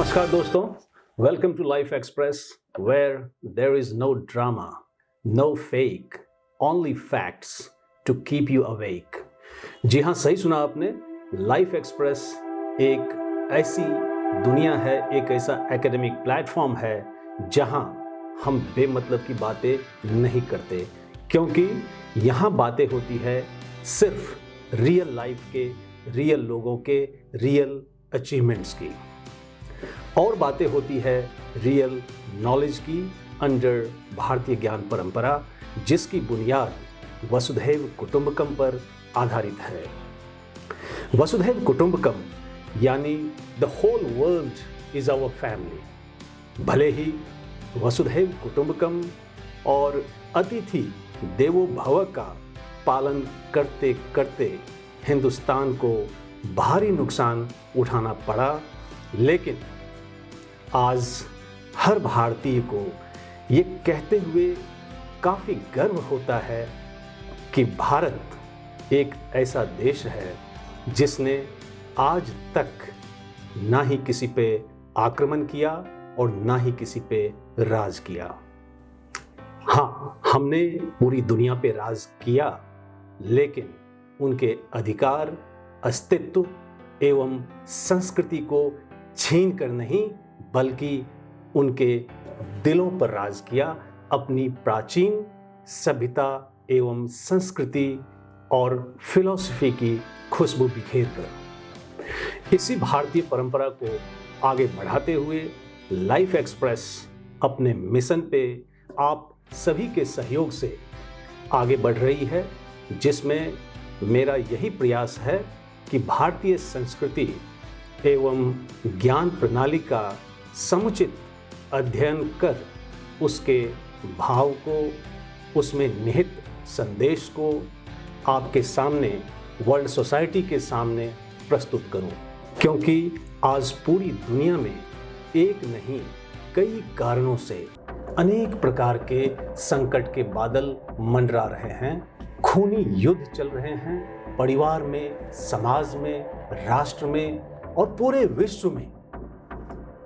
नमस्कार दोस्तों, welcome to life express where there is no drama, no fake, only facts to keep you awake. जी हाँ, सही सुना आपने। लाइफ एक्सप्रेस एक ऐसी दुनिया है, एक ऐसा एकेडमिक प्लेटफॉर्म है जहाँ हम बेमतलब की बातें नहीं करते, क्योंकि यहाँ बातें होती है सिर्फ रियल लाइफ के, रियल लोगों के, रियल अचीवमेंट्स की, और बातें होती है रियल नॉलेज की अंडर भारतीय ज्ञान परंपरा, जिसकी बुनियाद वसुधैव कुटुंबकम पर आधारित है। वसुधैव कुटुंबकम यानी the whole world is our family. भले ही वसुधैव कुटुंबकम और अतिथि देवो भव का पालन करते करते हिंदुस्तान को भारी नुकसान उठाना पड़ा, लेकिन आज हर भारतीय को ये कहते हुए काफ़ी गर्व होता है कि भारत एक ऐसा देश है जिसने आज तक ना ही किसी पे आक्रमण किया और ना ही किसी पे राज किया। हाँ, हमने पूरी दुनिया पे राज किया, लेकिन उनके अधिकार, अस्तित्व एवं संस्कृति को छीन कर नहीं, बल्कि उनके दिलों पर राज किया, अपनी प्राचीन सभ्यता एवं संस्कृति और फिलॉसफी की खुशबू बिखेर कर। इसी भारतीय परंपरा को आगे बढ़ाते हुए लाइफ एक्सप्रेस अपने मिशन पे आप सभी के सहयोग से आगे बढ़ रही है, जिसमें मेरा यही प्रयास है कि भारतीय संस्कृति एवं ज्ञान प्रणाली का समुचित अध्ययन कर उसके भाव को, उसमें निहित संदेश को आपके सामने, वर्ल्ड सोसाइटी के सामने प्रस्तुत करूं, क्योंकि आज पूरी दुनिया में एक नहीं कई कारणों से अनेक प्रकार के संकट के बादल मंडरा रहे हैं, खूनी युद्ध चल रहे हैं, परिवार में, समाज में, राष्ट्र में और पूरे विश्व में।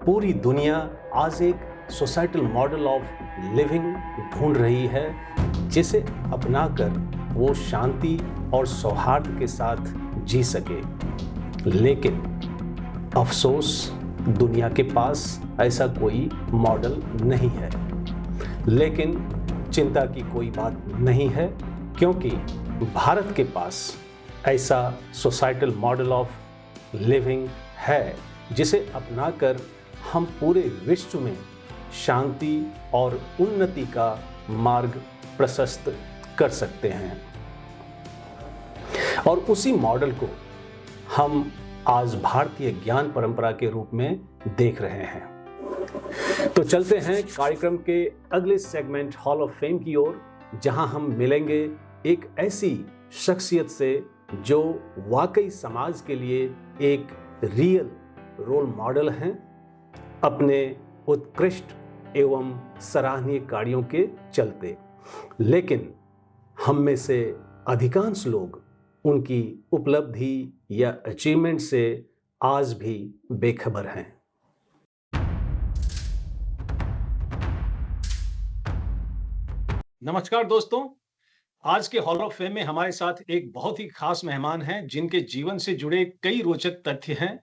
पूरी दुनिया आज एक सोसाइटल मॉडल ऑफ लिविंग ढूंढ रही है, जिसे अपनाकर वो शांति और सौहार्द के साथ जी सके। लेकिन अफसोस, दुनिया के पास ऐसा कोई मॉडल नहीं है। लेकिन चिंता की कोई बात नहीं है, क्योंकि भारत के पास ऐसा सोसाइटल मॉडल ऑफ लिविंग है जिसे अपनाकर हम पूरे विश्व में शांति और उन्नति का मार्ग प्रशस्त कर सकते हैं। और उसी मॉडल को हम आज भारतीय ज्ञान परंपरा के रूप में देख रहे हैं। तो चलते हैं कार्यक्रम के अगले सेगमेंट हॉल ऑफ फेम की ओर, जहां हम मिलेंगे एक ऐसी शख्सियत से जो वाकई समाज के लिए एक रियल रोल मॉडल हैं, अपने उत्कृष्ट एवं सराहनीय कार्यों के चलते। लेकिन हम में से अधिकांश लोग उनकी उपलब्धि या अचीवमेंट से आज भी बेखबर हैं। नमस्कार दोस्तों, आज के हॉल ऑफ फेम में हमारे साथ एक बहुत ही खास मेहमान हैं, जिनके जीवन से जुड़े कई रोचक तथ्य हैं।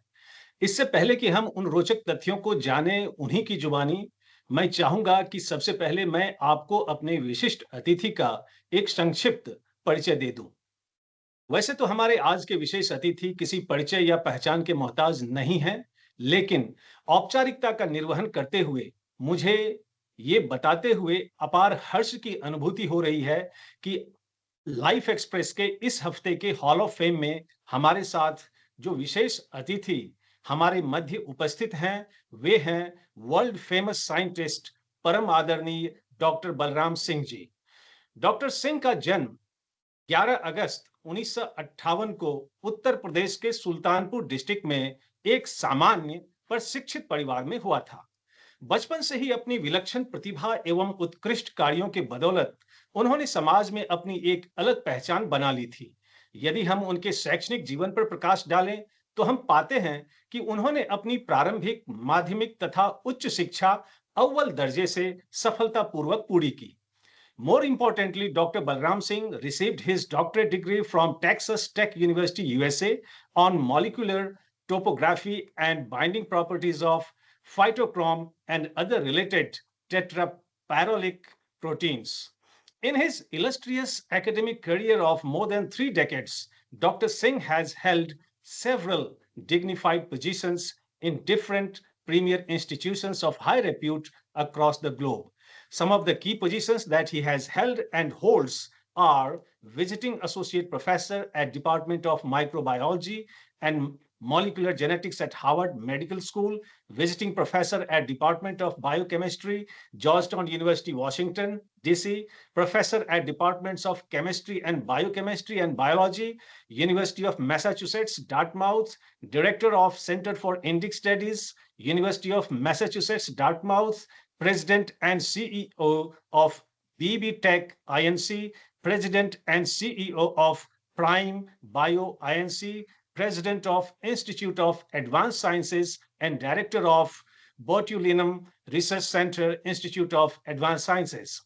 इससे पहले कि हम उन रोचक तथ्यों को जानें उन्हीं की जुबानी, मैं चाहूंगा कि सबसे पहले मैं आपको अपने विशिष्ट अतिथि का एक संक्षिप्त परिचय दे दूं। वैसे तो हमारे आज के विशेष अतिथि किसी परिचय या पहचान के मोहताज नहीं हैं, लेकिन औपचारिकता का निर्वहन करते हुए मुझे ये बताते हुए अपार हर्ष की अनुभूति हो रही है कि लाइफ एक्सप्रेस के इस हफ्ते के हॉल ऑफ फेम में हमारे साथ जो विशेष अतिथि हमारे मध्य उपस्थित हैं, वे हैं वर्ल्ड फेमस साइंटिस्ट, परम आदरणीय डॉक्टर बलराम सिंह जी। डॉक्टर सिंह का जन्म 11 अगस्त 1958 को उत्तर प्रदेश के सुल्तानपुर डिस्ट्रिक्ट में एक सामान्य पर शिक्षित परिवार में हुआ था। बचपन से ही अपनी विलक्षण प्रतिभा एवं उत्कृष्ट कार्यों के बदौलत उन्होंने समाज में अपनी एक अलग पहचान बना ली थी। यदि हम उनके शैक्षणिक जीवन पर प्रकाश डालें तो हम पाते हैं कि उन्होंने अपनी प्रारंभिक, माध्यमिक तथा उच्च शिक्षा अव्वल दर्जे से सफलतापूर्वक पूरी की। More importantly, Dr. Balram Singh received his doctorate degree from Texas Tech University, USA, on molecular topography and binding properties of phytochrome and other related tetraparolic proteins. In his illustrious academic career of more than 3 decades, Dr. Singh has held several dignified positions in different premier institutions of high repute across the globe. Some of the key positions that he has held and holds are visiting associate professor at Department of Microbiology and Molecular Genetics at Harvard Medical School, visiting professor at Department of Biochemistry, Georgetown University, Washington, DC, professor at Departments of Chemistry and Biochemistry and Biology, University of Massachusetts, Dartmouth, director of Center for Indic Studies, University of Massachusetts, Dartmouth, President and CEO of BB Tech Inc., President and CEO of Prime Bio Inc., President of Institute of Advanced Sciences and Director of Botulinum Research Center, Institute of Advanced Sciences.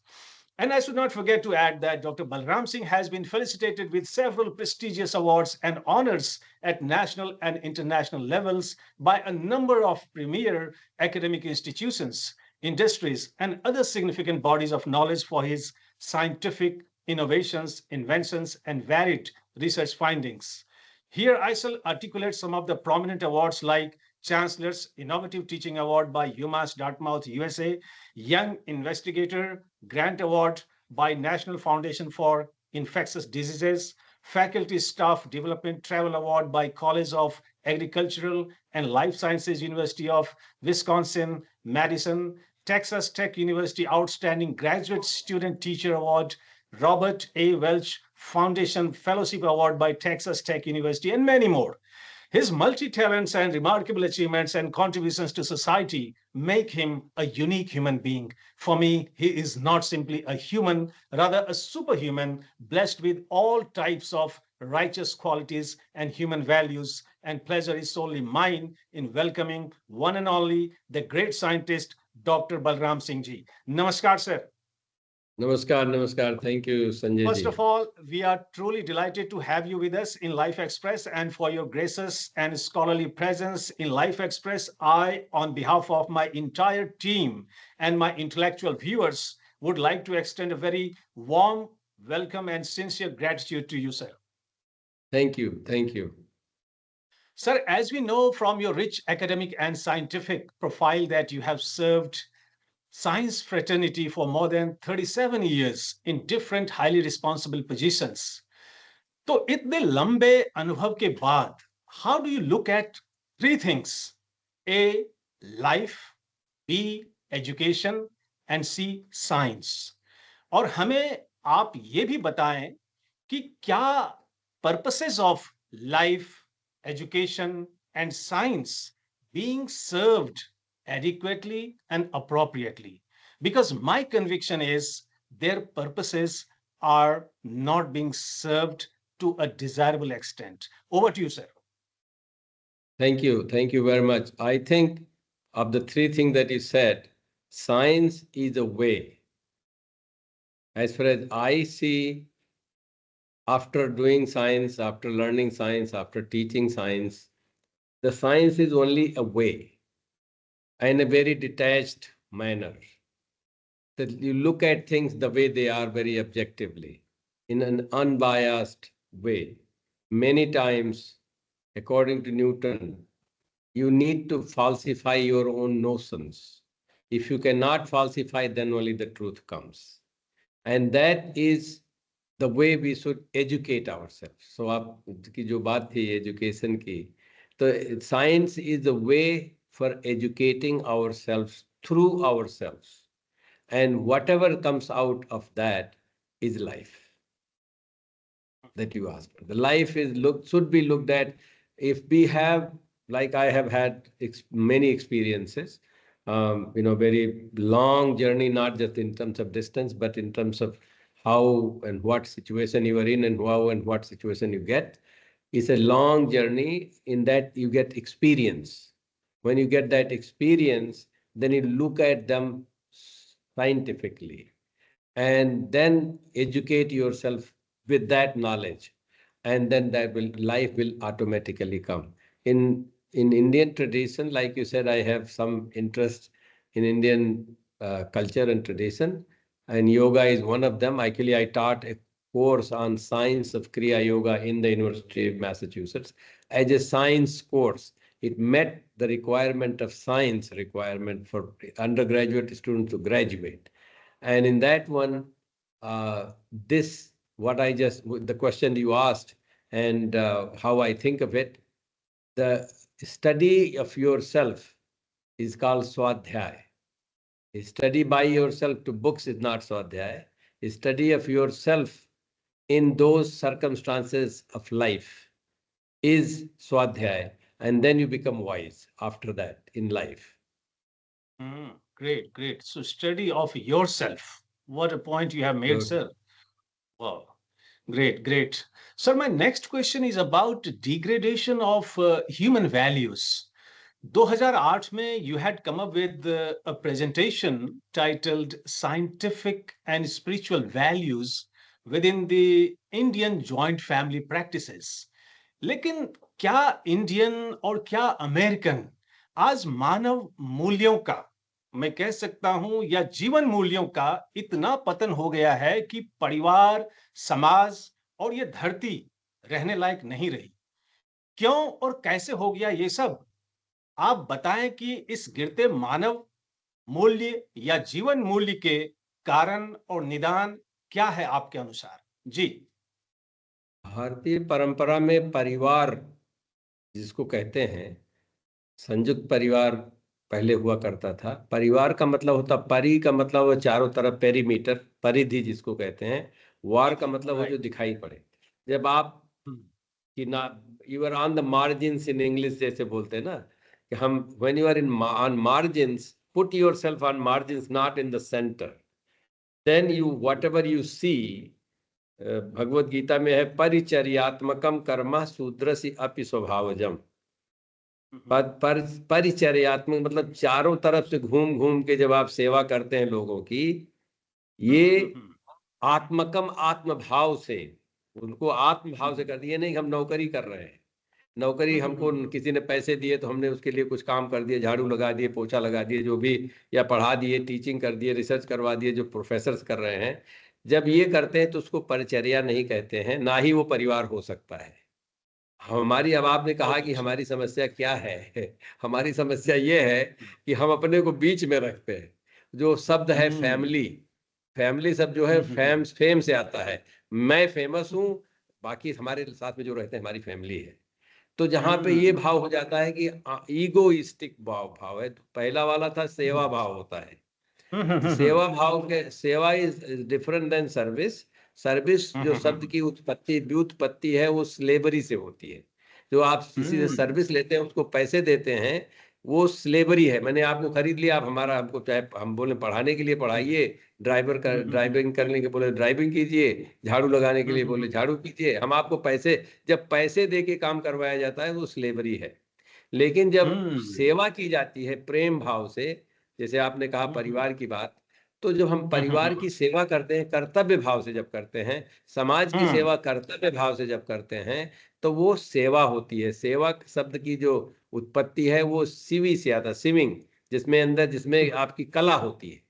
And I should not forget to add that Dr. Balram Singh has been felicitated with several prestigious awards and honors at national and international levels by a number of premier academic institutions, industries, and other significant bodies of knowledge for his scientific innovations, inventions, and varied research findings. Here I shall articulate some of the prominent awards like Chancellor's Innovative Teaching Award by UMass Dartmouth, USA, Young Investigator Grant Award by National Foundation for Infectious Diseases, Faculty Staff Development Travel Award by College of Agricultural and Life Sciences, University of Wisconsin, Madison, Texas Tech University Outstanding Graduate Student Teacher Award, Robert A. Welch Foundation Fellowship Award by Texas Tech University, and many more. His multi-talents and remarkable achievements and contributions to society make him a unique human being. For me, he is not simply a human, rather a superhuman, blessed with all types of righteous qualities and human values, and pleasure is solely mine in welcoming one and only the great scientist, Dr. Balram Singh ji. Namaskar, sir. Namaskar, namaskar. Thank you, Sanjay First ji. of all, we are truly delighted to have you with us in Life Express and for your gracious and scholarly presence in Life Express. I, on behalf of my entire team and my intellectual viewers, would like to extend a very warm welcome and sincere gratitude to you, sir. Thank you. Thank you. Sir, as we know from your rich academic and scientific profile that you have served science fraternity for more than 37 years in different highly responsible positions. तो इतने लंबे अनुभव के बाद, how do you look at three things? A, life, B, education, and C, science. और हमें आप ये भी बताएं कि क्या purposes of life, education, and science being served adequately and appropriately? Because my conviction is their purposes are not being served to a desirable extent. Over to you, sir. Thank you. Thank you very much. I think of the three things that you said, science is a way. As far as I see, after doing science, after learning science, after teaching science, the science is only a way in a very detached manner. That you look at things the way they are very objectively, in an unbiased way. Many times, according to Newton, you need to falsify your own notions. If you cannot falsify, then only the truth comes. And that is the way we should educate ourselves. So आपकी जो बात थी education की, तो science is the way for educating ourselves through ourselves. And whatever comes out of that is life that you asked. The life is should be looked at. If we have, like I have had many experiences, very long journey, not just in terms of distance, but in terms of how and what situation you are in and how and what situation you get. It's a long journey. In that you get experience. When you get that experience, then you look at them scientifically and then educate yourself with that knowledge, and then life will automatically come. In Indian tradition, like you said, I have some interest in Indian culture and tradition, and yoga is one of them. Actually, I taught a course on science of Kriya Yoga in the University of Massachusetts as a science course. It met the requirement of science requirement for undergraduate students to graduate. And in that one, the question you asked and how I think of it, the study of yourself is called Swadhyay. A study by yourself to books is not Swadhyay. A study of yourself in those circumstances of life is Swadhyay. And then you become wise after that in life. Great, great. So study of yourself. What a point you have made, Good. sir. Wow. Great, great. Sir, my next question is about degradation of human values. 2008 में you had come up with a presentation titled Scientific and Spiritual Values within the Indian Joint Family Practices. लेकिन क्या Indian और क्या American आज मानव मूल्यों का, मैं कह सकता हूं, या जीवन मूल्यों का इतना पतन हो गया है कि परिवार, समाज और ये धरती रहने लायक नहीं रही? क्यों और कैसे हो गया ये सब? आप बताएं कि इस गिरते मानव मूल्य या जीवन मूल्य के कारण और निदान क्या है आपके अनुसार? जी। भारतीय परंपरा में परिवार जिसको कहते हैं, संयुक्त परिवार पहले हुआ करता था। परिवार का मतलब होता, परि का मतलब वो चारों तरफ, पेरीमीटर, परिधि जिसको कहते हैं। वार का मतलब वो जो दिखाई पड़े। जब आप कि ना, you are on the margins in English जैसे बोलते हैं ना, कि हम when you are in on margins, put yourself on margins, not in the center, then you whatever you see, Bhagavad Gita में है, परिचर्यात्मकम कर्म शूद्रसी अपि स्वभावजम। परिचर्यात्मक मतलब चारों तरफ से घूम घूम के जब आप सेवा करते हैं लोगों की, ये आत्मकम, आत्मभाव से, उनको आत्मभाव से कर दिए। नहीं हम नौकरी कर रहे हैं, नौकरी हमको किसी ने पैसे दिए तो हमने उसके लिए कुछ काम कर दिए, झाड़ू लगा दिए, पोछा लगा दिए, जो भी, या पढ़ा दिए, टीचिंग कर दिए, रिसर्च करवा दिए, जो प्रोफेसर्स कर रहे हैं। जब ये करते हैं तो उसको परिचर्या नहीं कहते हैं, ना ही वो परिवार हो सकता है। हमारी, अब आपने कहा कि हमारी समस्या क्या है, हमारी समस्या ये है कि हम अपने को बीच में रखते हैं। जो शब्द है फैमिली, फैमिली शब्द जो है फेम से आता है। मैं फेमस हूँ, बाकी हमारे साथ में जो रहते हैं हमारी फैमिली है। तो जहाँ पे ये भाव हो जाता है कि ईगोइस्टिक भाव है, तो पहला वाला था सेवा भाव होता है। सेवा भाव के, सेवा is different than service. Service जो शब्द की व्युत्पत्ति है वो स्लेवरी से होती है। जो आप किसी से सर्विस लेते हैं, उसको पैसे देते हैं, वो स्लेवरी है। मैंने आपको खरीद लिया, आप हमारा, हमको चाहे हम बोले पढ़ाने के लिए पढ़ाइए, ड्राइविंग करने के बोले ड्राइविंग कीजिए, झाड़ू लगाने के लिए बोले झाड़ू कीजिए, हम आपको पैसे, जब पैसे दे के काम करवाया जाता है वो स्लेवरी है। लेकिन जब सेवा की जाती है प्रेम भाव से, जैसे आपने कहा परिवार की बात, तो जब हम परिवार की सेवा करते हैं कर्तव्य भाव से, जब करते हैं समाज की सेवा कर्तव्य भाव से जब करते हैं, तो वो सेवा होती है। सेवा शब्द की जो उत्पत्ति है वो सिवी से आता, सिविंग, जिसमें अंदर, जिसमें आपकी कला होती है।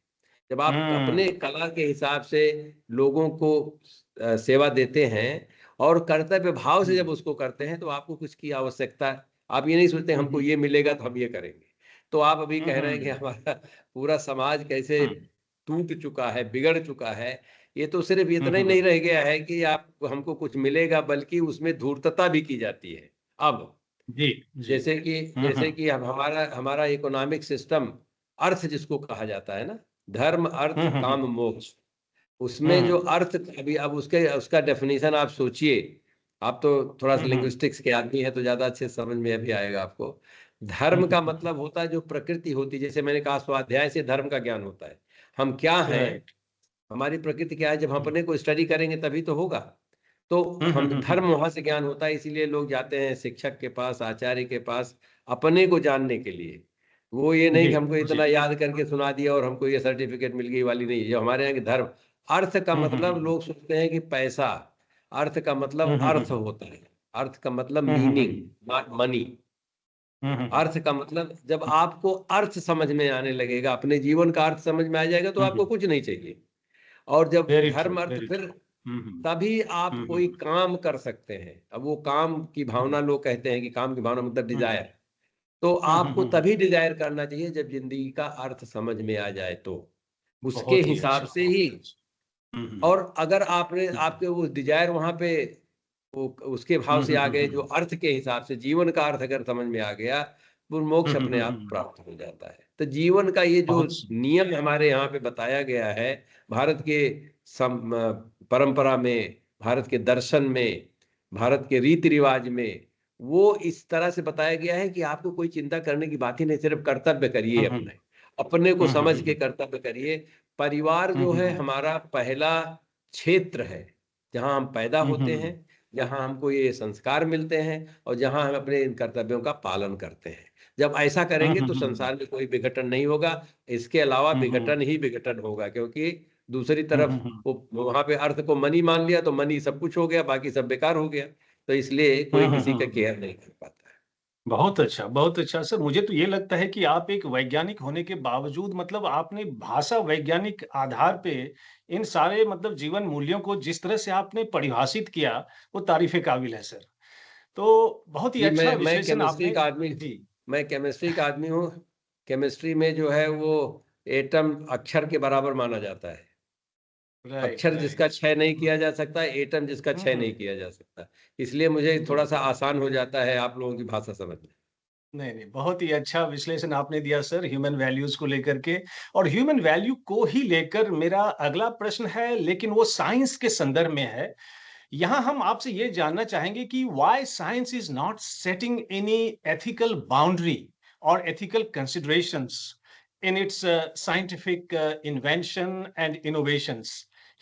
जब आप अपने कला के हिसाब से लोगों को सेवा देते हैं और कर्तव्य भाव से जब उसको करते हैं, तो आपको कुछ की आवश्यकता, आप ये नहीं सोचते हमको ये मिलेगा तो हम ये करेंगे। तो आप अभी कह रहे हैं कि हमारा पूरा समाज कैसे टूट चुका है, बिगड़ चुका है। ये तो सिर्फ इतना ही नहीं रह गया है कि आप हमको कुछ मिलेगा, बल्कि उसमें धूर्तता भी की जाती है। अब जैसे कि हमारा इकोनॉमिक सिस्टम, अर्थ जिसको कहा जाता है ना, धर्म अर्थ काम मोक्ष, उसमें जो अर्थ, अभी अब उसका डेफिनेशन आप सोचिए। आप तो थोड़ा सा लिंग्विस्टिक्स के आदमी है तो ज्यादा अच्छे समझ में अभी आएगा आपको। धर्म का मतलब होता है जो प्रकृति होती है। जैसे मैंने कहा, स्वाध्याय से धर्म का ज्ञान होता है। हम क्या हैं, हमारी प्रकृति क्या है, जब हम अपने को स्टडी करेंगे तभी तो होगा। तो हम धर्म वहां से ज्ञान होता है, इसीलिए लोग जाते हैं शिक्षक के पास, आचार्य के पास, अपने को जानने के लिए। वो ये नहीं जी कि हमको जी। इतना याद करके सुना दिया और हमको ये सर्टिफिकेट मिल गई वाली नहीं। जो हमारे यहाँ के धर्म, अर्थ का मतलब लोग सोचते हैं कि पैसा, अर्थ का मतलब अर्थ होता है, अर्थ का मतलब मीनिंग, नॉट मनी। अर्थ का मतलब जब आपको अर्थ समझ में आने लगेगा, अपने जीवन का अर्थ समझ में आ जाएगा, तो आपको कुछ नहीं चाहिए। और जब वेरी ट्रू, धर्म अर्थ, वेरी फिर ट्रू। तभी आप कोई काम कर सकते हैं। अब वो काम की भावना, लोग कहते हैं कि काम की भावना मतलब डिजायर, तो आपको तभी डिजायर करना चाहिए जब जिंदगी का अर्थ समझ में आ जाए, तो उसके बहुत ही हिसाब अच्छा, से बहुत ही। ही अच्छा। और अगर आपने, आपके वो डिजायर वहां पे वो उसके भाव से आ गए, जो अर्थ के हिसाब से जीवन का अर्थ अगर समझ में आ गया, वो मोक्ष अपने आप प्राप्त हो जाता है। तो जीवन का ये जो बहुत नियम हमारे यहाँ पे बताया गया है, भारत के परंपरा में, भारत के दर्शन में, भारत के रीति रिवाज में, वो इस तरह से बताया गया है कि आपको कोई चिंता करने की बात ही नहीं, सिर्फ कर्तव्य करिए, अपने अपने को समझ के कर्तव्य करिए। परिवार जो है हमारा पहला क्षेत्र है, जहां हम पैदा होते हैं, जहां हमको ये संस्कार मिलते हैं, और जहां हम अपने इन कर्तव्यों का पालन करते हैं। जब ऐसा करेंगे तो संसार में कोई विघटन नहीं होगा, इसके अलावा विघटन ही विघटन होगा। क्योंकि दूसरी तरफ वो वहां पे अर्थ को मनी मान लिया, तो मनी सब कुछ हो गया, बाकी सब बेकार हो गया। तो इसलिए कोई किसी का केयर नहीं कर पाता है। बहुत अच्छा सर। मुझे तो ये लगता है कि आप एक वैज्ञानिक होने के बावजूद मतलब आपने भाषा वैज्ञानिक आधार पे इन सारे मतलब जीवन मूल्यों को जिस तरह से आपने परिभाषित किया, वो तारीफ़ काबिल है सर। तो बहुत ही जी, अच्छा मैं विश्लेषण केमिस्ट्री आपने। का आदमी, जी। मैं केमिस्ट्री का आदमी हूँ। केमिस्ट्री में जो है वो एटम अक्षर के बराबर माना जाता है। राइट, अक्षर जिसका राइट। क्षय नहीं किया जा सकता, एटम जिसका क्षय नहीं किया जा सकता। इसलिए मुझे थोड़ा सा आसान हो जाता है आप लोगों की भाषा समझना। नहीं, नहीं, बहुत ही अच्छा विश्लेषण आपने दिया सर ह्यूमन वैल्यूज़ को लेकर के। और ह्यूमन वैल्यू को ही लेकर मेरा अगला प्रश्न है, लेकिन वो साइंस के संदर्भ में है। यहाँ हम आपसे ये जानना चाहेंगे कि why science is not setting any ethical boundary और ethical considerations in its scientific invention and innovations.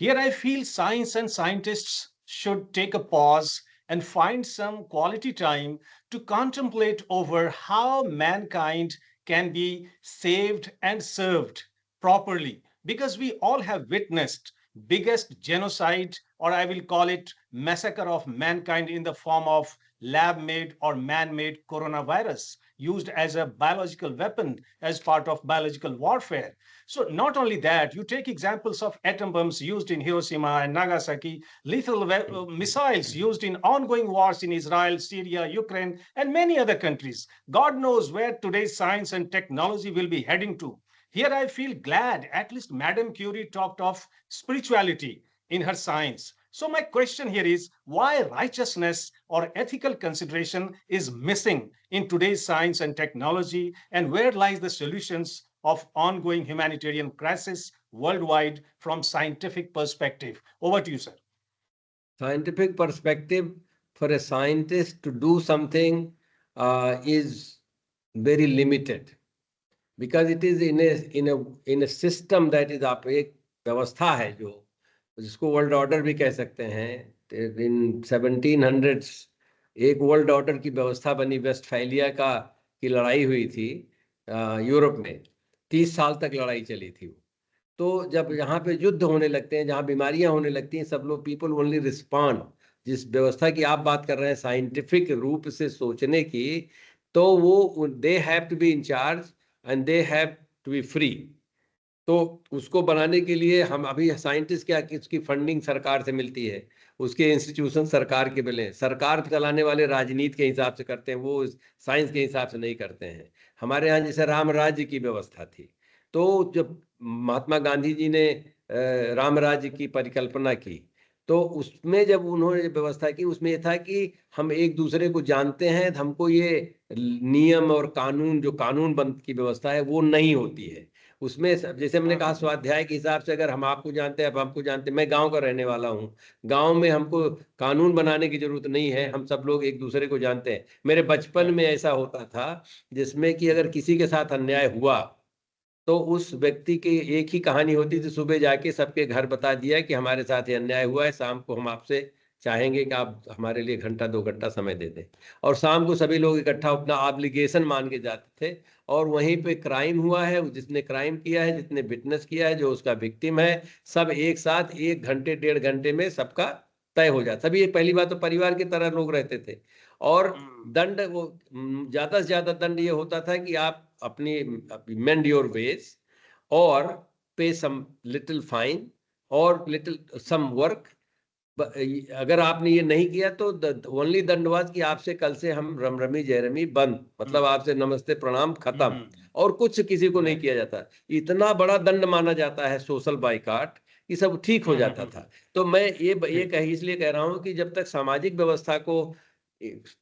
Here I feel science and scientists should take a pause and find some quality time to contemplate over how mankind can be saved and served properly, because we all have witnessed biggest genocide, or I will call it massacre of mankind, in the form of lab made or man made coronavirus used as a biological weapon as part of biological warfare. So not only that, you take examples of atom bombs used in Hiroshima and Nagasaki, lethal missiles used in ongoing wars in Israel, Syria, Ukraine, and many other countries. God knows where today's science and technology will be heading to. Here I feel glad at least Madame Curie talked of spirituality in her science. So my question here is, why righteousness or ethical consideration is missing in today's science and technology, and where lies the solutions of ongoing humanitarian crisis worldwide from scientific perspective? Over to you, sir. Scientific perspective, for a scientist to do something is very limited, because it is in a system that is, आप एक व्यवस्था है जो, जिसको world order भी कह सकते हैं। इन 1700s एक वर्ल्ड ऑर्डर की व्यवस्था बनी, वेस्टफैलिया की लड़ाई हुई थी यूरोप में। 30 साल तक लड़ाई चली थी वो। तो जब यहाँ पे युद्ध होने लगते हैं, जहाँ बीमारियां होने लगती हैं, सब लोग, पीपल ओनली रिस्पॉन्ड। जिस व्यवस्था की आप बात कर रहे हैं साइंटिफिक रूप से सोचने की, तो वो they have to be in charge and they have to be free. तो उसको बनाने के लिए हम अभी साइंटिस्ट क्या, कि उसकी फंडिंग सरकार से मिलती है, उसके इंस्टीट्यूशन सरकार के मिले, सरकार चलाने वाले राजनीति के हिसाब से करते हैं, वो साइंस के हिसाब से नहीं करते हैं। हमारे यहाँ जैसे राम राज्य की व्यवस्था थी, तो जब महात्मा गांधी जी ने राम राज्य की परिकल्पना की, तो उसमें जब उन्होंने व्यवस्था की, उसमें यह था कि हम एक दूसरे को जानते हैं, हमको ये नियम और कानून, जो कानून बंद की व्यवस्था है, वो नहीं होती है उसमें। जैसे हमने कहा, स्वाध्याय के हिसाब से अगर हम आपको जानते हैं, अब हमको जानते हैं, मैं गांव का रहने वाला हूं, गांव में हमको कानून बनाने की जरूरत नहीं है, हम सब लोग एक दूसरे को जानते हैं। मेरे बचपन में ऐसा होता था, जिसमें कि अगर किसी के साथ अन्याय हुआ, तो उस व्यक्ति की एक ही कहानी होती थी, सुबह जाके सबके घर बता दिया कि हमारे साथ ये अन्याय हुआ है, शाम को हम आपसे चाहेंगे कि आप हमारे लिए घंटा 2 घंटा समय दे दें। और शाम को सभी लोग इकट्ठा अपना ऑब्लिगेशन मान के जाते थे, और वहीं पे क्राइम हुआ है, जिसने क्राइम किया है, जिसने विटनेस किया है, जो उसका विक्टिम है, सब एक साथ 1 घंटे 1.5 घंटे में सबका तय हो जाता। सभी पहली बात तो परिवार की तरह लोग रहते थे। और दंड वो ज्यादा से ज्यादा दंड ये होता था कि आप अपनी मेंड योर वेज और पे सम लिटिल फाइन और लिटिल सम वर्क। अगर आपने ये नहीं किया तो ओनली दंड वाज कि आपसे कल से हम रमरमी जयरमी बंद, मतलब आपसे नमस्ते प्रणाम खत्म, और कुछ किसी को नहीं किया जाता। इतना बड़ा दंड माना जाता है सोशल बाइकाट कि सब ठीक हो जाता था। तो मैं ये इसलिए कह रहा हूं कि जब तक सामाजिक व्यवस्था को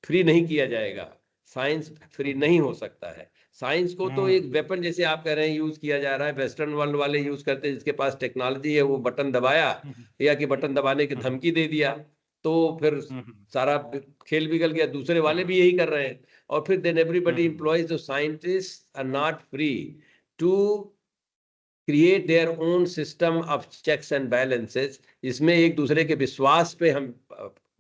फ्री नहीं किया जाएगा, साइंस फ्री नहीं हो सकता है। साइंस को तो एक वेपन जैसे आप कह रहे हैं यूज किया जा रहा है, वेस्टर्न वर्ल्ड वाले यूज करते हैं, जिसके पास टेक्नोलॉजी है वो बटन दबाया या कि बटन दबाने की धमकी दे दिया तो फिर सारा खेल बिगड़ गया। दूसरे वाले भी यही कर रहे हैं, और फिर then everybody employs the scientist are not free to create their own system of checks and balances. इसमें एक दूसरे के विश्वास पे हम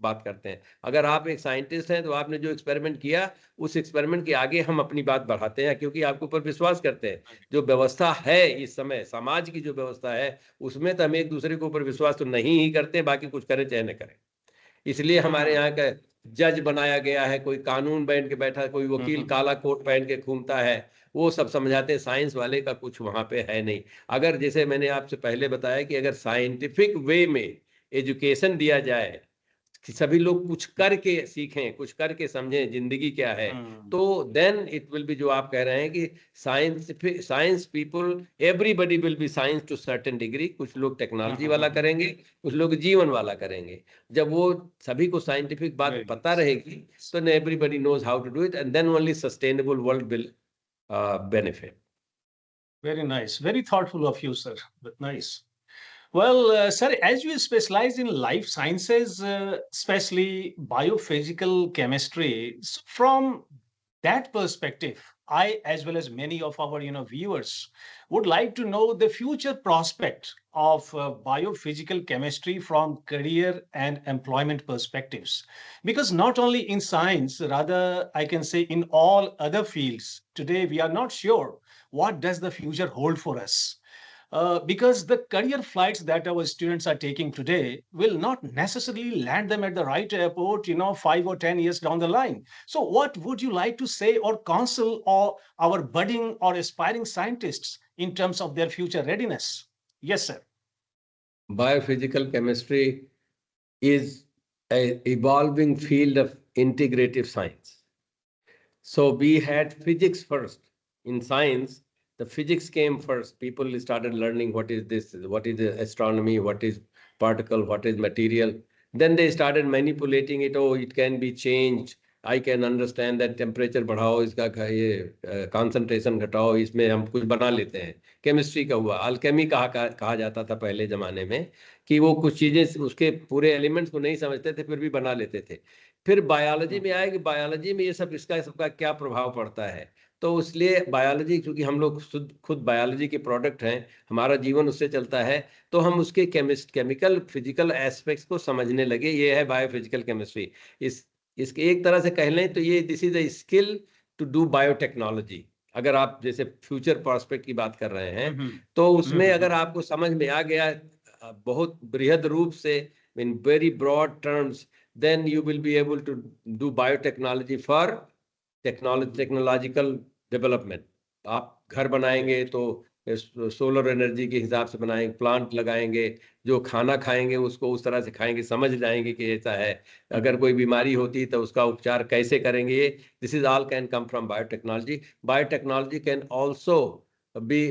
बात करते हैं। अगर आप एक साइंटिस्ट हैं तो आपने जो एक्सपेरिमेंट किया उस एक्सपेरिमेंट के आगे हम अपनी बात बढ़ाते हैं, क्योंकि आपके ऊपर विश्वास करते हैं। जो व्यवस्था है इस समय समाज की जो व्यवस्था है उसमें तो हम एक दूसरे के ऊपर विश्वास तो नहीं ही करते, बाकी कुछ करें चाहे न करें। इसलिए हमारे यहाँ का जज बनाया गया है, कोई कानून पहन के बैठा, कोई वकील काला कोट पहन के घूमता है, वो सब समझाते हैं। साइंस वाले का कुछ वहां पे है नहीं। अगर जैसे मैंने आपसे पहले बताया कि अगर साइंटिफिक वे में एजुकेशन दिया जाए कि सभी लोग कुछ करके सीखें, कुछ करके समझें जिंदगी क्या है, तो देन इट विल बी, जो आप कह रहे हैं कि science people everybody will be science to certain degree. कुछ लोग टेक्नोलॉजी वाला करेंगे, कुछ लोग जीवन वाला करेंगे। जब वो सभी को साइंटिफिक बात पता रहेगी तो everybody knows how to do it, and then only sustainable world will benefit. Very nice, very thoughtful of you, sir. But nice. Well, sir, as you specialize in life sciences, especially biophysical chemistry, so from that perspective, I, as well as many of our viewers, would like to know the future prospect of biophysical chemistry from career and employment perspectives. Because not only in science, rather I can say in all other fields, today we are not sure what does the future hold for us. Because the career flights that our students are taking today will not necessarily land them at the right airport, 5 or 10 years down the line. So what would you like to say or counsel or our budding or aspiring scientists in terms of their future readiness? Yes, sir. Biophysical chemistry is an evolving field of integrative science. So we had physics first. In science, the physics came first. People started learning what is this, what is astronomy, what is particle, what is material. Then they started manipulating it. Oh, it can be changed. I can understand that temperature बढ़ाओ, इसका ये concentration घटाओ, इसमें हम कुछ बना लेते हैं। केमिस्ट्री का हुआ, अल्केमी कहा जाता था पहले जमाने में, कि वो कुछ चीजें उसके पूरे एलिमेंट्स को नहीं समझते थे फिर भी बना लेते थे। फिर बायोलॉजी में आया कि बायोलॉजी में ये सब इसका सबका क्या प्रभाव पड़ता है। तो इसलिए बायोलॉजी, क्योंकि हम लोग खुद बायोलॉजी के प्रोडक्ट हैं, हमारा जीवन उससे चलता है, तो हम उसके केमिकल फिजिकल एस्पेक्ट्स को समझने लगे। ये है बायोफिजिकल केमिस्ट्री। इसके एक तरह से कह लें तो ये this is a skill to do biotechnology. अगर आप जैसे फ्यूचर प्रोस्पेक्ट की बात कर रहे हैं तो उसमें अगर आपको समझ में आ गया बहुत बृहद रूप से, in very broad terms, then you will be able to do biotechnology for technological development. आप घर बनाएंगे तो सोलर एनर्जी के हिसाब से बनाएंगे, प्लांट लगाएंगे, जो खाना खाएंगे उसको उस तरह से खाएंगे, समझ जाएंगे कि ऐसा है। अगर कोई बीमारी होती है तो उसका उपचार कैसे करेंगे, this is all can come from biotechnology. Biotechnology can also be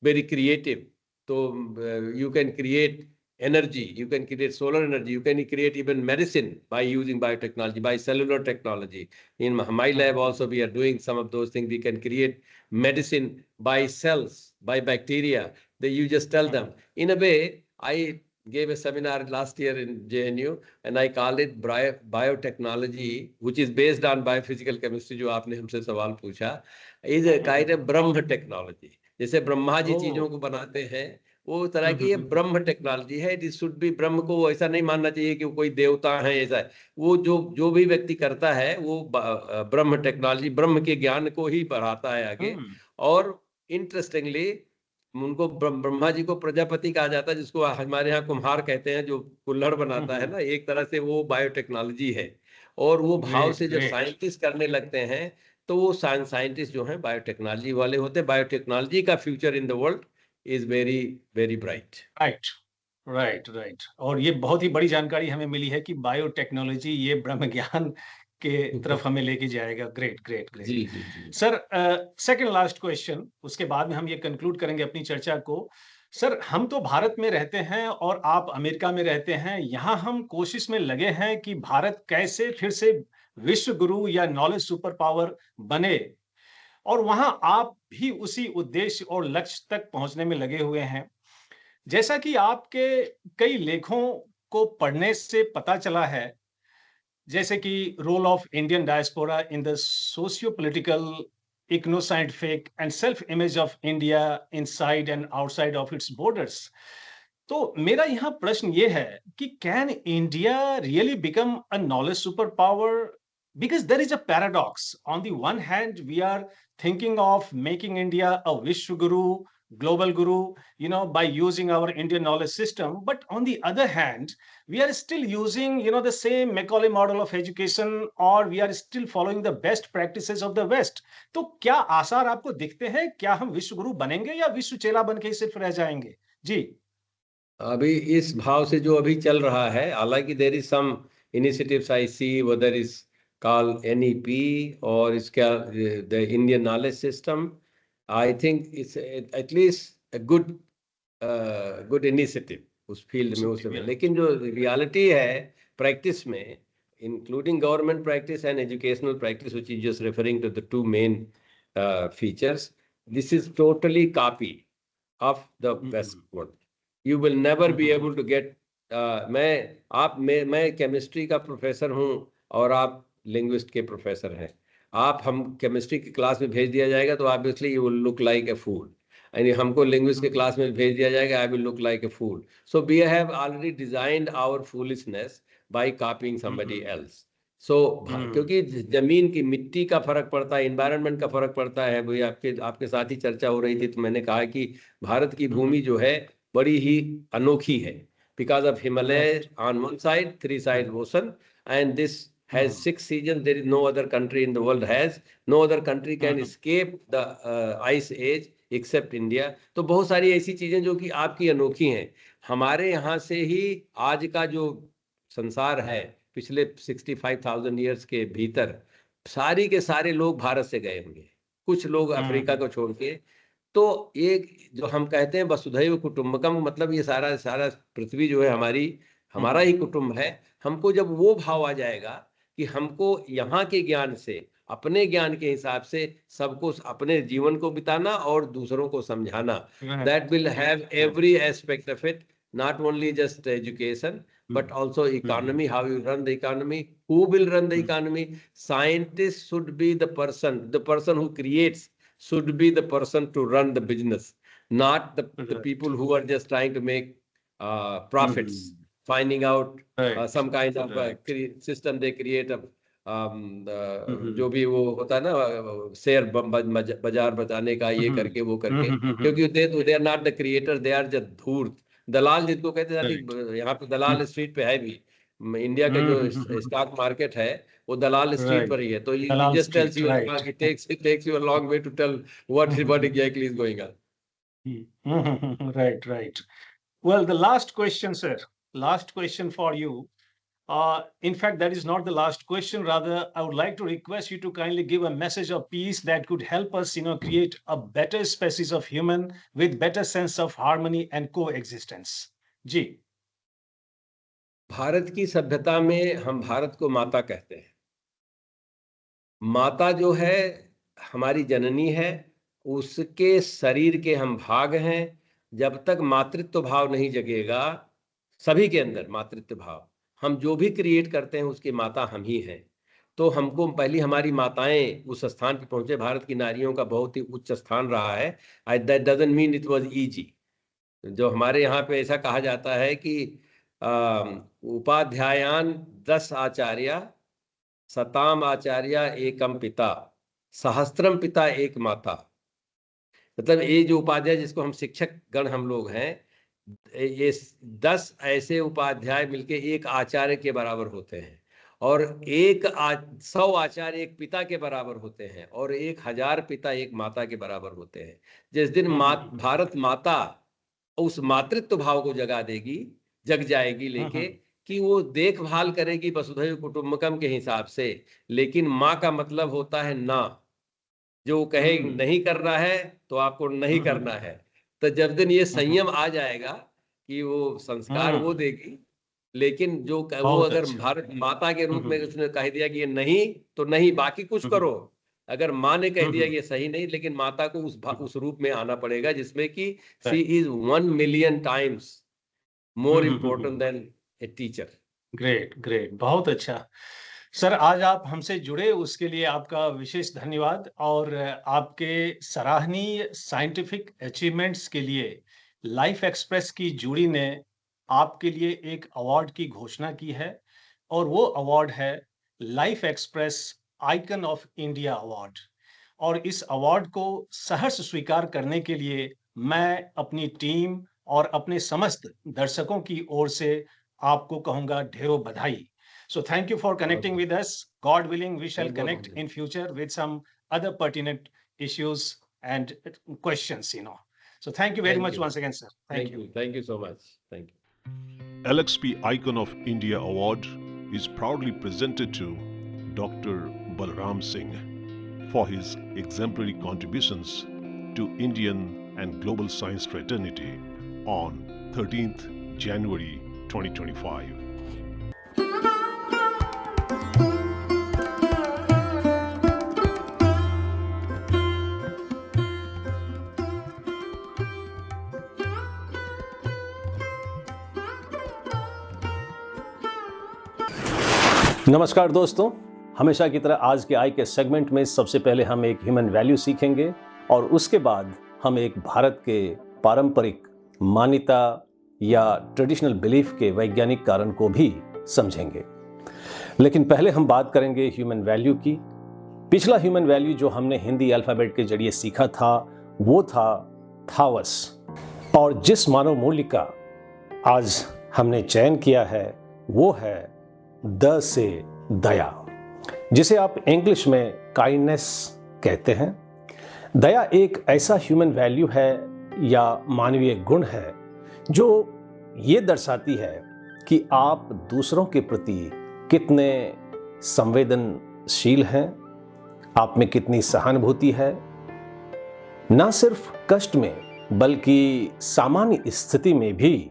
very creative. तो you can create energy, you can create solar energy, you can create even medicine by using biotechnology, by cellular technology. In my lab also we are doing some of those things. We can create medicine by cells, by bacteria. You just tell them. In a way, I gave a seminar last year in JNU and I called it biotechnology, which is based on biophysical chemistry, जो आपने हमसे सवाल पूछा, is a kind of Brahma technology. जैसे ब्रह्मा जी चीजों को बनाते हैं, वो तरह की ये ब्रह्म टेक्नोलॉजी है। इट शुड बी ब्रह्म को ऐसा नहीं मानना चाहिए कि कोई देवता है, ऐसा है। वो जो भी व्यक्ति करता है वो ब्रह्म टेक्नोलॉजी, ब्रह्म के ज्ञान को ही बढ़ाता है आगे। और इंटरेस्टिंगली उनको ब्रह्मा जी को प्रजापति कहा जाता है, जिसको हमारे यहाँ कुम्हार कहते हैं, जो कुल्हड़ बनाता है ना, एक तरह से वो बायोटेक्नोलॉजी है। और वो भाव से जब साइंटिस्ट करने लगते हैं तो वो साइंटिस्ट जो हैं बायोटेक्नोलॉजी वाले होते हैं। बायोटेक्नोलॉजी का future in the world is very very bright. Right right right. और ये बहुत ही बड़ी जानकारी हमें मिली है कि बायोटेक्नोलॉजी ये ब्रह्म ज्ञान के तरफ हमें लेके जाएगा। Great great great. जी जी जी। सर, सेकंड लास्ट क्वेश्चन, उसके बाद में हम ये कंक्लूड करेंगे अपनी चर्चा को। सर, हम तो भारत में रहते हैं और आप अमेरिका में रहते हैं। यहाँ हम कोशिश में लगे हैं कि भारत कैसे फिर से विश्व गुरु या नॉलेज सुपर पावर बने, और वहां आप भी उसी उद्देश्य और लक्ष्य तक पहुंचने में लगे हुए हैं। जैसा कि आपके कई लेखों को पढ़ने से पता चला है, जैसे कि role of Indian diaspora in the socio political, econo scientific and self image of India inside and outside of its borders. तो मेरा यहाँ प्रश्न ये है कि can India really become a knowledge super power? Because there is a paradox. On the one hand, we are thinking of making India a Vishwa Guru, global guru, by using our Indian knowledge system. But on the other hand, we are still using, the same Macaulay model of education, or we are still following the best practices of the West. तो क्या आसार आपको दिखते हैं? क्या हम विश्व गुरु बनेंगे या विश्व चेला बन के ही सिर्फ रह जाएंगे? जी। अभी इस भाव से जो अभी चल रहा है, हालांकि there is some initiatives I see, whether is called NEP or इसका the Indian knowledge system. I think it's at least a good initiative उस फील्ड में, उसमें। लेकिन जो रियलिटी है प्रैक्टिस में, including government practice and educational practice, which is just referring to the two main features, this is totally copy of the West world. You will never be able to get मैं chemistry का professor हूँ और आप linguist के professor हैं। आप हम chemistry की क्लास में भेज दिया जाएगा तो obviously you will look like a fool, यानी हमको लिंग्विस्ट के क्लास में भेज दिया जाएगा, I will look like a fool. So we have already designed our foolishness by copying somebody else. So क्योंकि जमीन की मिट्टी का फर्क पड़ता है, एनवायरनमेंट का फर्क पड़ता है। वही आपके साथ ही चर्चा हो रही थी, तो मैंने कहा कि भारत की भूमि जो है बड़ी ही अनोखी है, because of Himalaya on one side, 3 side ocean, and this has 6 seasons. There is no other country in the world has. No other country can escape the ice age except India. तो बहुत सारी ऐसी चीजें जो कि आपकी अनोखी हैं। हमारे यहाँ से ही आज का जो संसार है, पिछले 65,000 years के भीतर सारी के सारे लोग भारत से गए होंगे, कुछ लोग अफ्रीका को छोड़ के। तो एक जो हम कहते हैं वसुधैव कुटुंबकम, मतलब ये सारा पृथ्वी जो है हमारा ही कुटुंब है। हमको जब वो भाव आ जाएगा कि हमको यहाँ के ज्ञान से, अपने ज्ञान के हिसाब से सबको अपने जीवन को बिताना और दूसरों को समझाना, that will have every aspect of it, not only just education but also economy, how you run the economy, who will run the economy. Scientists should be the person who creates should be the person to run the business, not the people who are just trying to make profits, finding out some kind of system they create of जो भी वो होता है ना, share बाजार बचाने का, ये करके वो करके, क्योंकि they are not the creator, they are just धूर्त दलाल, जिनको कहते हैं। यहाँ पे दलाल स्ट्रीट पे है भी, इंडिया का जो स्टॉक मार्केट है वो दलाल स्ट्रीट पर ही है। तो it just tells you, it takes you a long way to tell what exactly is going on. Right. Well, the last question, sir. Last question for you. In fact, that is not the last question. Rather, I would like to request you to kindly give a message of peace that could help us, create a better species of human with better sense of harmony and coexistence. जी। भारत की सभ्यता में हम भारत को माता कहते हैं। माता जो है हमारी जननी है, उसके शरीर के हम भाग हैं। जब तक मातृत्व भाव नहीं जगेगा सभी के अंदर, मातृत्व भाव, हम जो भी क्रिएट करते हैं उसकी माता हम ही हैं। तो हमको पहली हमारी माताएं उस स्थान पर पहुंचे। भारत की नारियों का बहुत ही उच्च स्थान रहा है। That doesn't mean it was easy. जो हमारे यहाँ पे ऐसा कहा जाता है कि उपाध्यायान 10 आचार्य सताम आचार्य एकम पिता सहस्त्रम पिता एक माता। मतलब ये जो उपाध्याय जिसको हम शिक्षक गण हम लोग हैं, ये 10 ऐसे उपाध्याय मिलके एक आचार्य के बराबर होते हैं, और 100 आचार्य एक पिता के बराबर होते हैं, और 1000 पिता एक माता के बराबर होते हैं। जिस दिन भारत माता उस मातृत्व भाव को जग जाएगी लेके, कि वो देखभाल करेगी वसुधैव कुटुंबकम के हिसाब से। लेकिन माँ का मतलब होता है ना, जो कहे नहीं करना है तो आपको नहीं करना है। तो जब दिन ये संयम आ जाएगा कि वो संस्कार वो देगी, लेकिन जो वो अगर भारत माता के रूप में उसने कह दिया कि ये नहीं तो नहीं, बाकी कुछ करो। अगर माँ ने कह दिया कि ये सही नहीं, लेकिन माता को उस रूप में आना पड़ेगा जिसमें कि she is 1 million times more important then a teacher. Great great, बहुत अच्छा सर। आज आप हमसे जुड़े उसके लिए आपका विशेष धन्यवाद, और आपके सराहनीय साइंटिफिक अचीवमेंट्स के लिए लाइफ एक्सप्रेस की जूरी ने आपके लिए एक अवार्ड की घोषणा की है, और वो अवार्ड है life express icon of India award. और इस अवार्ड को सहर्ष स्वीकार करने के लिए मैं अपनी टीम और अपने समस्त दर्शकों की ओर से आपको कहूंगा ढेरों बधाई। So thank you for connecting with us. God willing, we shall connect in future with some other pertinent issues and questions, So thank you very much once again, sir. Thank you. Thank you so much. Thank you. LXP Icon of India Award is proudly presented to Dr. Balram Singh for his exemplary contributions to Indian and global science fraternity on 13th January 2025. नमस्कार दोस्तों, हमेशा की तरह आज के आई के segment में सबसे पहले हम एक ह्यूमन वैल्यू सीखेंगे, और उसके बाद हम एक भारत के पारंपरिक मान्यता या ट्रेडिशनल बिलीफ के वैज्ञानिक कारण को भी समझेंगे। लेकिन पहले हम बात करेंगे ह्यूमन वैल्यू की। पिछला ह्यूमन वैल्यू जो हमने हिंदी अल्फ़ाबेट के जरिए सीखा था वो था थावस, और जिस मानव मूल्य का आज हमने चयन किया है वो है द से दया, जिसे आप इंग्लिश में काइंडनेस कहते हैं। दया एक ऐसा ह्यूमन वैल्यू है या मानवीय गुण है जो ये दर्शाती है कि आप दूसरों के प्रति कितने संवेदनशील हैं, आप में कितनी सहानुभूति है। ना सिर्फ कष्ट में बल्कि सामान्य स्थिति में भी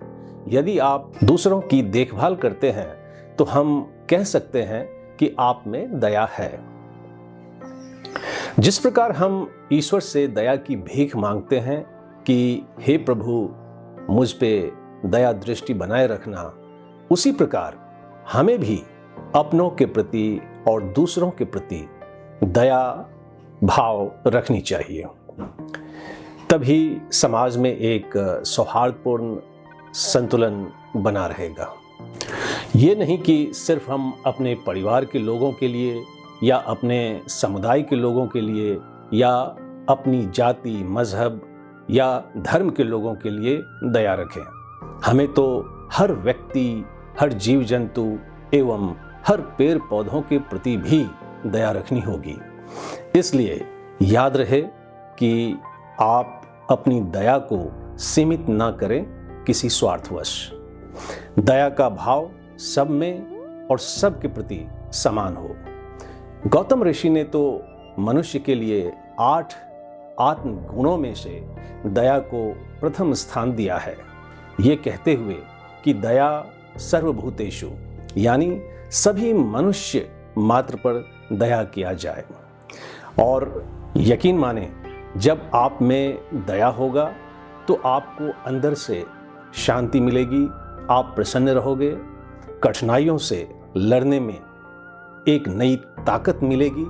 यदि आप दूसरों की देखभाल करते हैं तो हम कह सकते हैं कि आप में दया है। जिस प्रकार हम ईश्वर से दया की भीख मांगते हैं कि हे प्रभु मुझ पे दया दृष्टि बनाए रखना, उसी प्रकार हमें भी अपनों के प्रति और दूसरों के प्रति दया भाव रखनी चाहिए। तभी समाज में एक सौहार्दपूर्ण संतुलन बना रहेगा। ये नहीं कि सिर्फ हम अपने परिवार के लोगों के लिए या अपने समुदाय के लोगों के लिए या अपनी जाति, मजहब या धर्म के लोगों के लिए दया रखें। हमें तो हर व्यक्ति, हर जीव जंतु एवं हर पेड़ पौधों के प्रति भी दया रखनी होगी। इसलिए याद रहे कि आप अपनी दया को सीमित ना करें किसी स्वार्थवश। दया का भाव सब में और सब के प्रति समान हो। गौतम ऋषि ने तो मनुष्य के लिए 8 आत्म गुणों में से दया को प्रथम स्थान दिया है, ये कहते हुए कि दया सर्वभूतेषु, यानी सभी मनुष्य मात्र पर दया किया जाए। और यकीन माने, जब आप में दया होगा तो आपको अंदर से शांति मिलेगी, आप प्रसन्न रहोगे, कठिनाइयों से लड़ने में एक नई ताकत मिलेगी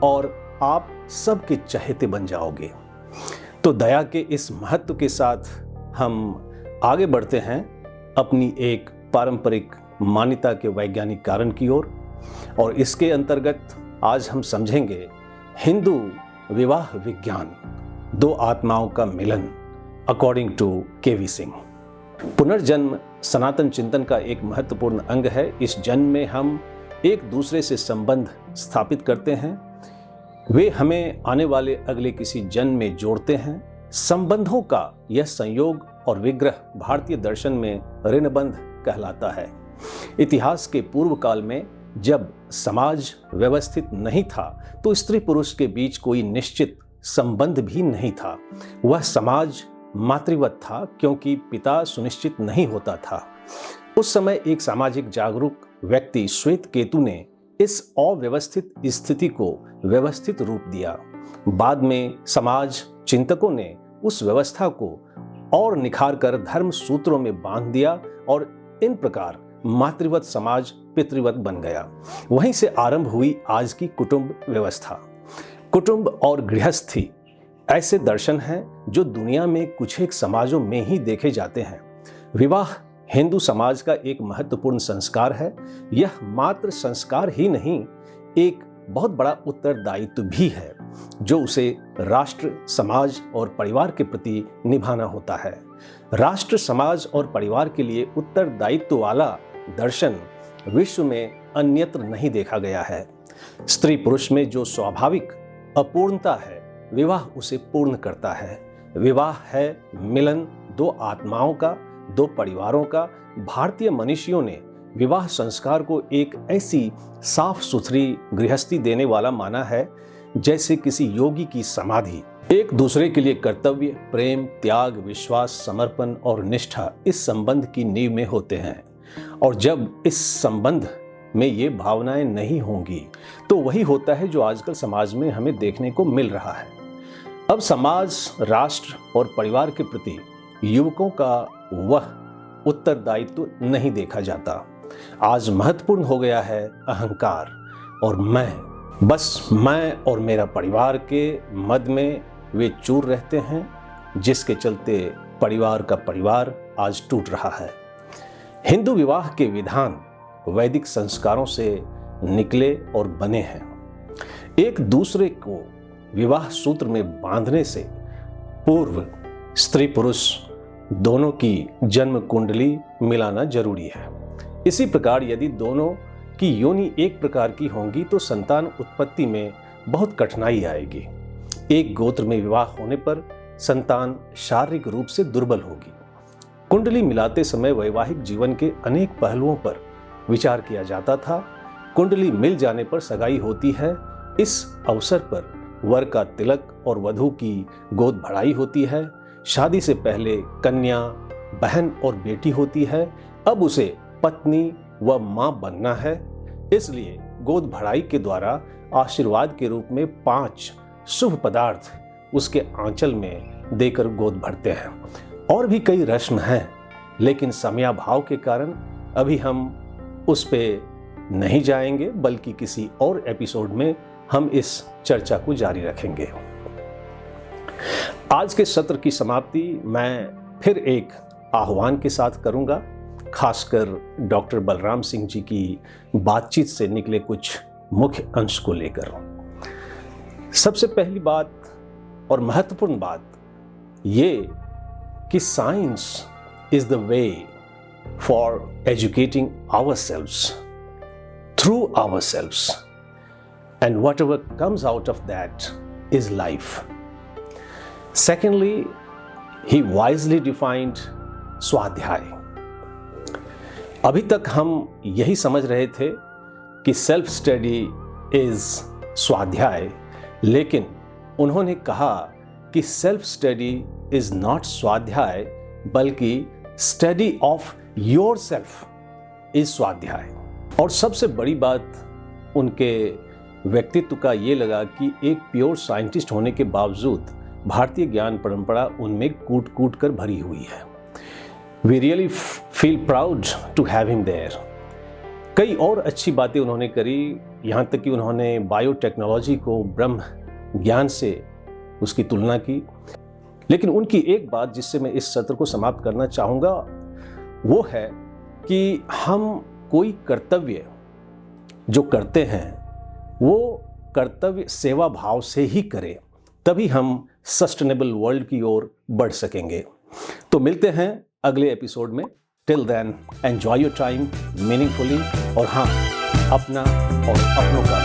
और आप सबके चहेते बन जाओगे। तो दया के इस महत्व के साथ हम आगे बढ़ते हैं अपनी एक पारंपरिक मान्यता के वैज्ञानिक कारण की ओर, और इसके अंतर्गत आज हम समझेंगे हिंदू विवाह विज्ञान, दो आत्माओं का मिलन, अकॉर्डिंग टू केवी सिंह। पुनर्जन्म सनातन चिंतन का एक महत्वपूर्ण अंग है। इस जन्म में हम एक दूसरे से संबंध स्थापित करते हैं, वे हमें आने वाले अगले किसी जन्म में जोड़ते हैं। संबंधों का यह संयोग और विग्रह भारतीय दर्शन में ऋणबंध कहलाता है। इतिहास के पूर्व काल में जब समाज व्यवस्थित नहीं था तो स्त्री पुरुष के बीच कोई निश्चित संबंध भी नहीं था। वह समाज मातृवत था क्योंकि पिता सुनिश्चित नहीं होता था। उस समय एक सामाजिक जागरूक व्यक्ति श्वेत केतु ने इस अव्यवस्थित स्थिति को व्यवस्थित रूप दिया। बाद में समाज चिंतकों ने उस व्यवस्था को और निखार कर धर्म सूत्रों में बांध दिया और इन प्रकार मातृवत समाज पितृवत बन गया। वहीं से आरंभ हुई आज की कुटुंब व्यवस्था। कुटुंब और गृहस्थी ऐसे दर्शन हैं जो दुनिया में कुछ एक समाजों में ही देखे जाते हैं। विवाह हिंदू समाज का एक महत्वपूर्ण संस्कार है। यह मात्र संस्कार ही नहीं, एक बहुत बड़ा उत्तरदायित्व भी है जो उसे राष्ट्र, समाज और परिवार के प्रति निभाना होता है। राष्ट्र, समाज और परिवार के लिए उत्तरदायित्व वाला दर्शन विश्व में अन्यत्र नहीं देखा गया है। स्त्री पुरुष में जो स्वाभाविक अपूर्णता है, विवाह उसे पूर्ण करता है। विवाह है मिलन दो आत्माओं का, दो परिवारों का। भारतीय मनीषियों ने विवाह संस्कार को एक ऐसी साफ सुथरी गृहस्थी देने वाला माना है जैसे किसी योगी की समाधि। एक दूसरे के लिए कर्तव्य, प्रेम, त्याग, विश्वास, समर्पण और निष्ठा इस संबंध की नींव में होते हैं। और जब इस संबंध में ये भावनाएं नहीं होंगी तो वही होता है जो आजकल समाज में हमें देखने को मिल रहा है। अब समाज, राष्ट्र और परिवार के प्रति युवकों का वह उत्तरदायित्व नहीं देखा जाता। आज महत्वपूर्ण हो गया है अहंकार और मैं, बस मैं और मेरा परिवार के मद में वे चूर रहते हैं, जिसके चलते परिवार का परिवार आज टूट रहा है। हिंदू विवाह के विधान वैदिक संस्कारों से निकले और बने हैं। एक दूसरे को विवाह सूत्र में बांधने से पूर्व स्त्री पुरुष दोनों की जन्म कुंडली मिलाना जरूरी है। इसी प्रकार यदि दोनों की योनि एक प्रकार की होंगी तो संतान उत्पत्ति में बहुत कठिनाई आएगी। एक गोत्र में विवाह होने पर संतान शारीरिक रूप से दुर्बल होगी। कुंडली मिलाते समय वैवाहिक जीवन के अनेक पहलुओं पर विचार किया जाता था। कुंडली मिल जाने पर सगाई होती है। इस अवसर पर वर का तिलक और वधू की गोद भराई होती है। शादी से पहले कन्या, बहन और बेटी होती है। अब उसे पत्नी व मां बनना है, इसलिए गोद भराई के द्वारा आशीर्वाद के रूप में 5 शुभ पदार्थ उसके आंचल में देकर गोद भरते हैं। और भी कई रस्म हैं, लेकिन समयाभाव के कारण अभी हम उस पे नहीं जाएंगे, बल्कि किसी और एपिसोड में हम इस चर्चा को जारी रखेंगे। आज के सत्र की समाप्ति मैं फिर एक आह्वान के साथ करूंगा, खासकर डॉक्टर बलराम सिंह जी की बातचीत से निकले कुछ मुख्य अंश को लेकर। सबसे पहली बात और महत्वपूर्ण बात ये कि science is the way for educating ourselves through ourselves, and whatever comes out of that is life. Secondly, he wisely defined स्वाध्याय। अभी तक हम यही समझ रहे थे कि सेल्फ स्टडी इज स्वाध्याय, लेकिन उन्होंने कहा कि सेल्फ स्टडी इज नॉट स्वाध्याय बल्कि study of your self is स्वाध्याय। और सबसे बड़ी बात उनके व्यक्तित्व का ये लगा कि एक प्योर साइंटिस्ट होने के बावजूद भारतीय ज्ञान परंपरा उनमें कूट कूट कर भरी हुई है। We really feel proud to have him there. कई और अच्छी बातें उन्होंने करी, यहाँ तक कि उन्होंने बायोटेक्नोलॉजी को ब्रह्म ज्ञान से उसकी तुलना की। लेकिन उनकी एक बात जिससे मैं इस सत्र को समाप्त करना चाहूँगा वो है कि हम कोई कर्तव्य जो करते हैं वो कर्तव्य सेवा भाव से ही करें, तभी हम सस्टेनेबल वर्ल्ड की ओर बढ़ सकेंगे। तो मिलते हैं अगले एपिसोड में। Till then enjoy your time meaningfully, और हाँ, अपना और अपनों का